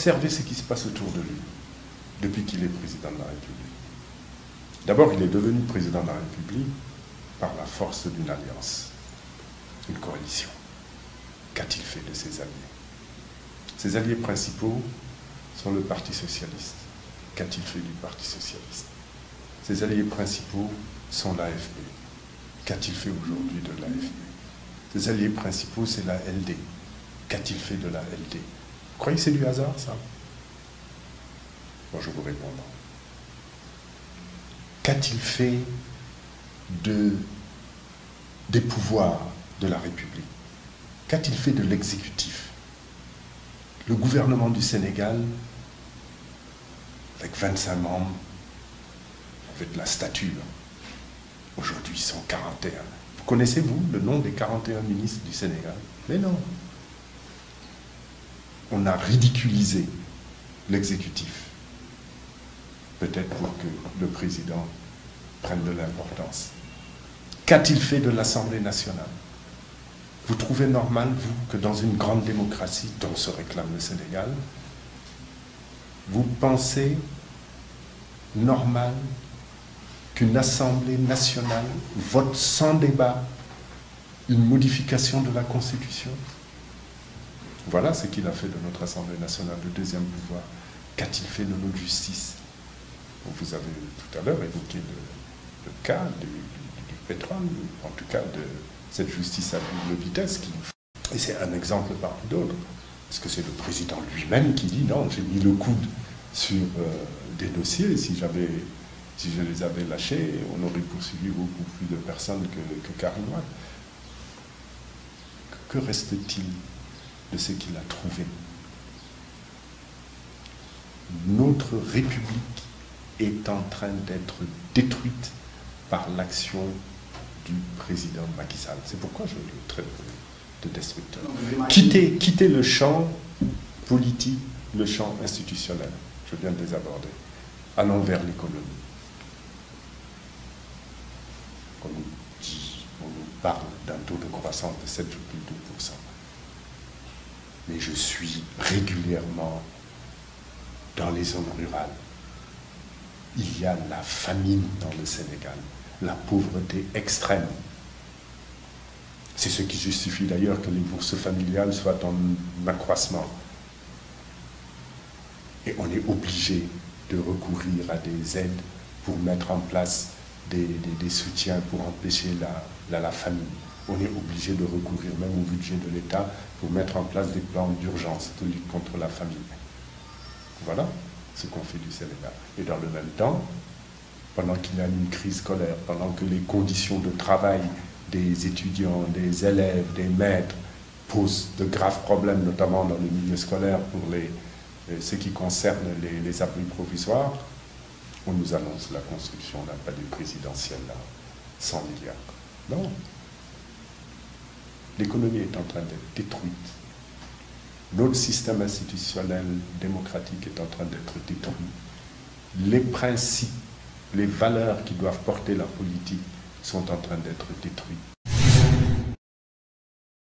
observez ce qui se passe autour de lui depuis qu'il est président de la République. D'abord, il est devenu président de la République par la force d'une alliance, une coalition. Qu'a-t-il fait de ses alliés? Ses alliés principaux sont le Parti socialiste. Qu'a-t-il fait du Parti socialiste? Ses alliés principaux sont l'AFP. Qu'a-t-il fait aujourd'hui de l'AFP? Ses alliés principaux, c'est la LD. Qu'a-t-il fait de la LD? Vous croyez que c'est du hasard, ça? Moi, je vous réponds non. Qu'a-t-il fait des pouvoirs de la République? Qu'a-t-il fait de l'exécutif? Le gouvernement du Sénégal, avec 25 membres, avait de la stature. Aujourd'hui, ils sont 41. Vous connaissez-vous le nom des 41 ministres du Sénégal? Mais non. On a ridiculisé l'exécutif. Peut-être pour que le président prenne de l'importance. Qu'a-t-il fait de l'Assemblée nationale? Vous trouvez normal, vous, que dans une grande démocratie dont se réclame le Sénégal, vous pensez normal qu'une Assemblée nationale vote sans débat une modification de la Constitution? Voilà ce qu'il a fait de notre Assemblée nationale, le deuxième pouvoir. Qu'a-t-il fait de notre justice? Vous avez tout à l'heure évoqué le cas du pétrole, en tout cas de cette justice à double vitesse. Et c'est un exemple parmi d'autres. Parce que c'est le président lui-même qui dit non, j'ai mis le coude sur des dossiers. Si je les avais lâchés, on aurait poursuivi beaucoup plus de personnes que Karim Wade. Que reste-t-il de ce qu'il a trouvé? Notre République est en train d'être détruite par l'action du président Macky Sall. C'est pourquoi je le traite de destructeur. Quittez le champ politique, le champ institutionnel. Je viens de les aborder. Allons vers l'économie. On nous parle d'un taux de croissance de 7,2%. Mais je suis régulièrement dans les zones rurales. Il y a la famine dans le Sénégal, la pauvreté extrême. C'est ce qui justifie d'ailleurs que les bourses familiales soient en accroissement. Et on est obligé de recourir à des aides pour mettre en place des soutiens pour empêcher la famine. On est obligé de recourir même au budget de l'État pour mettre en place des plans d'urgence de lutte contre la famine. Voilà ce qu'on fait du Sénégal. Et dans le même temps, pendant qu'il y a une crise scolaire, pendant que les conditions de travail des étudiants, des élèves, des maîtres posent de graves problèmes, notamment dans le milieu scolaire pour ce qui concerne les abris provisoires, on nous annonce la construction d'un palais présidentiel à 100 milliards. Non. L'économie est en train d'être détruite. Notre système institutionnel démocratique est en train d'être détruit. Les principes, les valeurs qui doivent porter la politique sont en train d'être détruits.